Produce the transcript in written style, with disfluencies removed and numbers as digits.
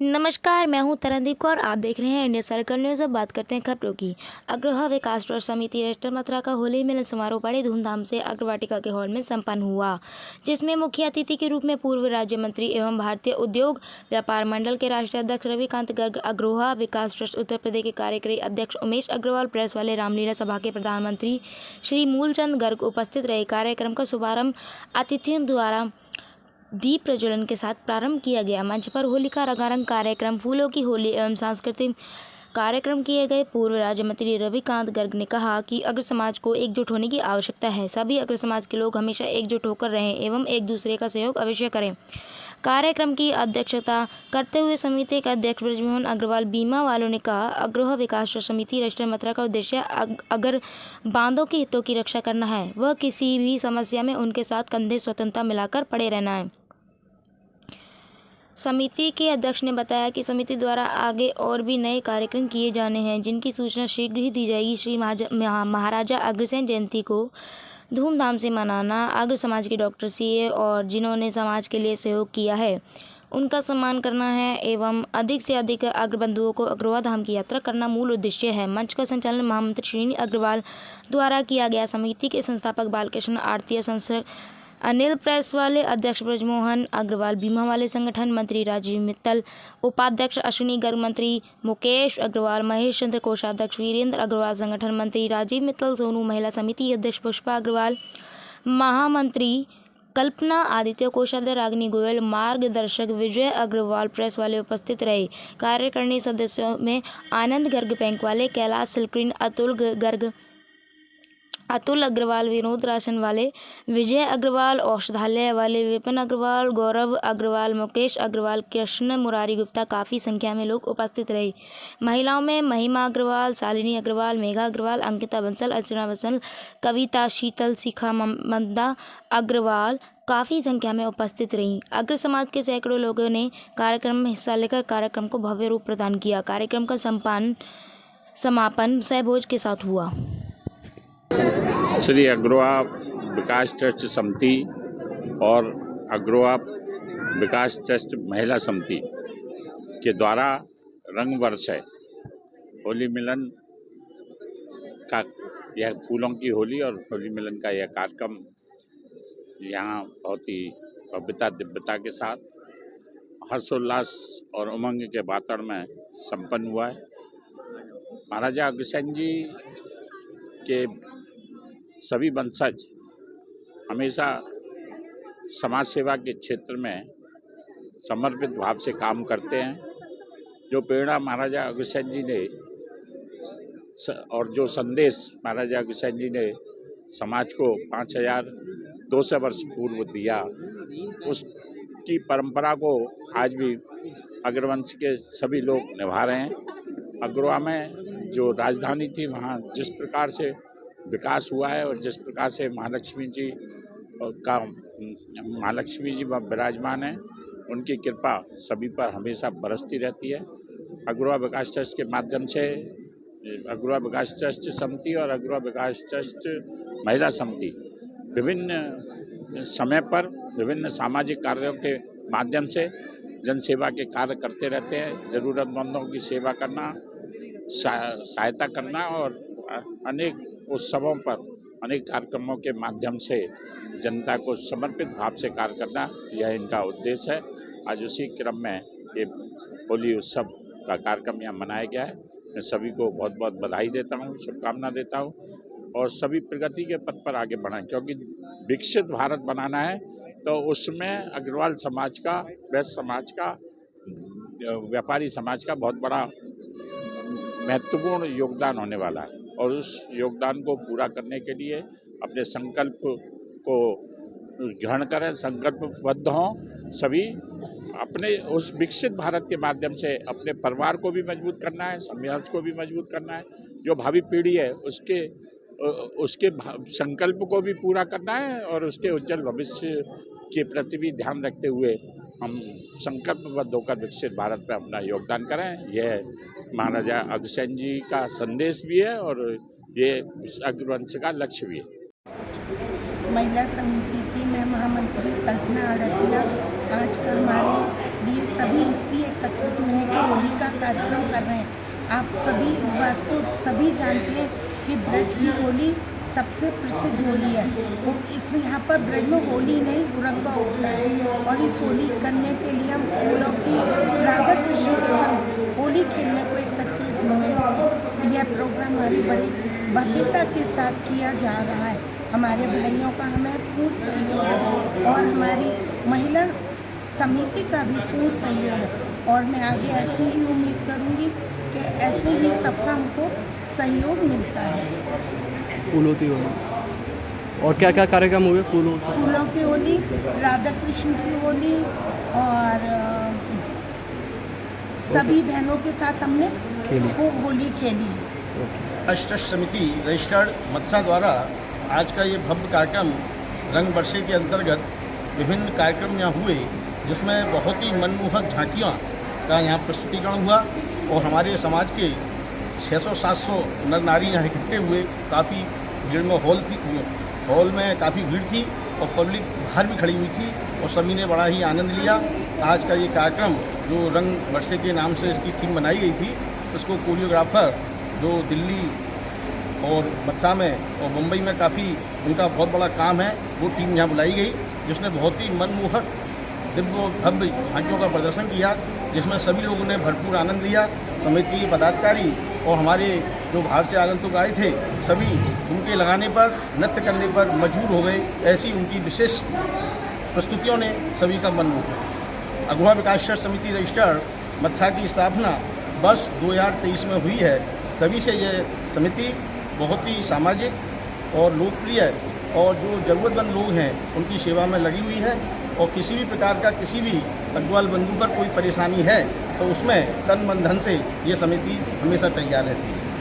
नमस्कार, मैं हूं तरनदीप कौर। आप देख रहे हैं इंडिया सर्कल न्यूज़। अब बात करते हैं खबरों की। अग्रहा विकास ट्रस्ट समिति रजिस्टर मथुरा का होली मिलन समारोह बड़े धूमधाम से अग्रवाटिका के हॉल में संपन्न हुआ, जिसमें मुख्य अतिथि के रूप में पूर्व राज्य मंत्री एवं भारतीय उद्योग व्यापार मंडल के राष्ट्रीय अध्यक्ष रविकांत गर्ग, अग्रहा विकास ट्रस्ट उत्तर प्रदेश के कार्यकारी अध्यक्ष उमेश अग्रवाल, प्रेस वाले रामलीला सभा के प्रधानमंत्री श्री मूलचंद गर्ग उपस्थित रहे। कार्यक्रम का शुभारंभ अतिथियों द्वारा दीप प्रज्वलन के साथ प्रारंभ किया गया। मंच पर होली का रंगारंग कार्यक्रम, फूलों की होली एवं सांस्कृतिक कार्यक्रम किए गए। पूर्व राज्य मंत्री रविकांत गर्ग ने कहा कि अग्र समाज को एकजुट होने की आवश्यकता है। सभी अग्र समाज के लोग हमेशा एकजुट होकर रहें एवं एक दूसरे का सहयोग अवश्य करें। कार्यक्रम की अध्यक्षता करते हुए समिति के अध्यक्ष ब्रजमोहन अग्रवाल बीमा वालों ने कहा, अग्रहा विकास समिति रजिस्टर मथुरा का उद्देश्य अगर बांधों के हितों की रक्षा करना है, वह किसी भी समस्या में उनके साथ कंधे स्वतंत्रता मिलाकर खड़े रहना है। समिति के अध्यक्ष ने बताया कि समिति द्वारा आगे और भी नए कार्यक्रम किए जाने हैं, जिनकी सूचना शीघ्र ही दी जाएगी। श्री महाराजा अग्रसेन जयंती को धूमधाम से मनाना, अग्र समाज के डॉक्टर सीए और जिन्होंने समाज के लिए सहयोग किया है, उनका सम्मान करना है एवं अधिक से अधिक अग्रबंधुओं को अग्रवा धाम की यात्रा करना मूल उद्देश्य है। मंच का संचालन महामंत्री श्री अग्रवाल द्वारा किया गया। समिति के संस्थापक बालकृष्ण आरतीय संसद अनिल, प्रेस वाले अध्यक्ष ब्रजमोहन अग्रवाल, बीमा वाले संगठन मंत्री राजीव मित्तल, उपाध्यक्ष अश्विनी गर्ग, मंत्री मुकेश अग्रवाल, महेश चंद्र कोषाध्यक्ष वीरेंद्र अग्रवाल, संगठन मंत्री राजीव मित्तल, सोनू, महिला समिति अध्यक्ष पुष्पा अग्रवाल, महामंत्री कल्पना आदित्य, कोषाध्यक्ष रागिनी गोयल, मार्गदर्शक विजय अग्रवाल, प्रेस वाले उपस्थित रहे। कार्यकारिणी सदस्यों में आनंद गर्ग, बैंक वाले कैलाश सिलक्रीन, अतुल अग्रवाल, विनोद राशन वाले, विजय अग्रवाल, औषधालय वाले, विपिन अग्रवाल, गौरव अग्रवाल, मुकेश अग्रवाल, कृष्ण मुरारी गुप्ता काफ़ी संख्या में लोग उपस्थित रहे। महिलाओं में महिमा अग्रवाल, शालिनी अग्रवाल, मेघा अग्रवाल, अंकिता बंसल, अर्चना बंसल, कविता, शीतल, शिखा, मंदा अग्रवाल काफ़ी संख्या में उपस्थित रहीं। अग्र समाज के सैकड़ों लोगों ने कार्यक्रम में हिस्सा लेकर कार्यक्रम को भव्य रूप प्रदान किया। कार्यक्रम का समापन सहभोज के साथ हुआ। श्री अग्रवा विकास ट्रस्ट समिति और अग्रवा विकास ट्रस्ट महिला समिति के द्वारा रंग वर्ष है होली मिलन का, यह फूलों की होली और होली मिलन का यह कार्यक्रम यहाँ बहुत ही भव्यता दिव्यता के साथ हर्षोल्लास और उमंग के वातावरण में संपन्न हुआ है। महाराजा अग्रसेन जी के सभी वंशज हमेशा समाज सेवा के क्षेत्र में समर्पित भाव से काम करते हैं। जो प्रेरणा महाराजा अग्रसेन जी ने और जो संदेश महाराजा अग्रसेन जी ने समाज को 5200 वर्ष पूर्व दिया, उसकी परंपरा को आज भी अग्रवंश के सभी लोग निभा रहे हैं। अग्रवा में जो राजधानी थी, वहाँ जिस प्रकार से विकास हुआ है और जिस प्रकार से महालक्ष्मी जी विराजमान है, उनकी कृपा सभी पर हमेशा बरसती रहती है। अग्रवा विकास ट्रस्ट के माध्यम से अग्रवा विकास ट्रस्ट समिति और अग्रवा विकास ट्रस्ट महिला समिति विभिन्न समय पर विभिन्न सामाजिक कार्यों के माध्यम से जनसेवा के कार्य करते रहते हैं। ज़रूरतमंदों की सेवा करना, सहायता करना और अनेक उत्सवों पर अनेक कार्यक्रमों के माध्यम से जनता को समर्पित भाव से कार्य करना, यह इनका उद्देश्य है। आज उसी क्रम में ये होली उत्सव का कार्यक्रम यहाँ मनाया गया है। मैं सभी को बहुत बहुत बधाई देता हूँ, शुभकामना देता हूँ और सभी प्रगति के पथ पर आगे बढ़ाएं, क्योंकि विकसित भारत बनाना है तो उसमें अग्रवाल समाज का, वैश्य समाज का, व्यापारी समाज का बहुत बड़ा महत्वपूर्ण योगदान होने वाला है और उस योगदान को पूरा करने के लिए अपने संकल्प को ग्रहण करें, संकल्पबद्ध हों। सभी अपने उस विकसित भारत के माध्यम से अपने परिवार को भी मजबूत करना है, समाज को भी मजबूत करना है, जो भावी पीढ़ी है उसके संकल्प को भी पूरा करना है और उसके उज्जवल भविष्य के प्रति भी ध्यान रखते हुए हम संकल्पबद्ध होकर विकसित भारत में अपना योगदान करें। यह महाराजा अग्रसेन जी का संदेश भी है और ये अग्रवंश का लक्ष्य भी है। महिला समिति की मैं महामंत्री कल्पना आड़तिया आज का हमारे लिए सभी इसलिए एकत्रित हुए कार्यक्रम कर रहे हैं। आप सभी इस बात को सभी जानते हैं कि ब्रज की होली सबसे प्रसिद्ध होली है। वो इसमें यहाँ पर ब्रज में होली नहीं हुरंगा होता है, और इस होली करने के लिए हम फूलों की राधा कृष्ण के संग होली खेलने को एकत्रित हुए थे। यह प्रोग्राम हमारी बड़ी भव्यता के साथ किया जा रहा है। हमारे भाइयों का हमें पूर्ण सहयोग है और हमारी महिला समिति का भी पूर्ण सहयोग है, और मैं आगे ऐसी ही उम्मीद करूंगी कि ऐसे ही सबका हमको सहयोग मिलता है। फूलों की होली और क्या क्या कार्यक्रम हुए? फूलों की होली, राधा कृष्ण की होली, और सभी बहनों के साथ हमने खूब होली खेली। राष्ट्र समिति रजिस्टर्ड मथुरा द्वारा आज का ये भव्य कार्यक्रम रंग बरसे के अंतर्गत विभिन्न कार्यक्रम यहाँ हुए, जिसमें बहुत ही मनमोहक झांकियाँ का यहाँ प्रस्तुतिकरण हुआ और हमारे समाज के 600-700 नर नारी यहाँ इकट्ठे हुए। काफ़ी भीड़ में हॉल में काफ़ी भीड़ थी और पब्लिक बाहर भी खड़ी हुई थी और सभी ने बड़ा ही आनंद लिया। आज का ये कार्यक्रम जो रंग बरसे के नाम से इसकी थीम बनाई गई थी, उसको कोरियोग्राफर जो दिल्ली और मथुरा में और मुंबई में काफ़ी उनका बहुत बड़ा काम है, वो टीम यहाँ बुलाई गई, जिसने बहुत ही मनमोहक दिव्य भव्य झांकियों का प्रदर्शन किया, जिसमें सभी लोगों ने भरपूर आनंद लिया। समिति के पदाधिकारी और हमारे जो बाहर से आगंतुक आए थे, सभी ठुमके लगाने पर, नृत्य करने पर मजबूर हो गए। ऐसी उनकी विशेष प्रस्तुतियों ने सभी का मन मोहा। अगुआ विकास समिति रजिस्टर्ड मथुरा की स्थापना वर्ष 2023 में हुई है। तभी से यह समिति बहुत ही सामाजिक और लोकप्रिय और जो ज़रूरतमंद लोग हैं उनकी सेवा में लगी हुई है, और किसी भी प्रकार का किसी भी अग्रवाल बंधु पर कोई परेशानी है तो उसमें तन मन धन से ये समिति हमेशा तैयार रहती है।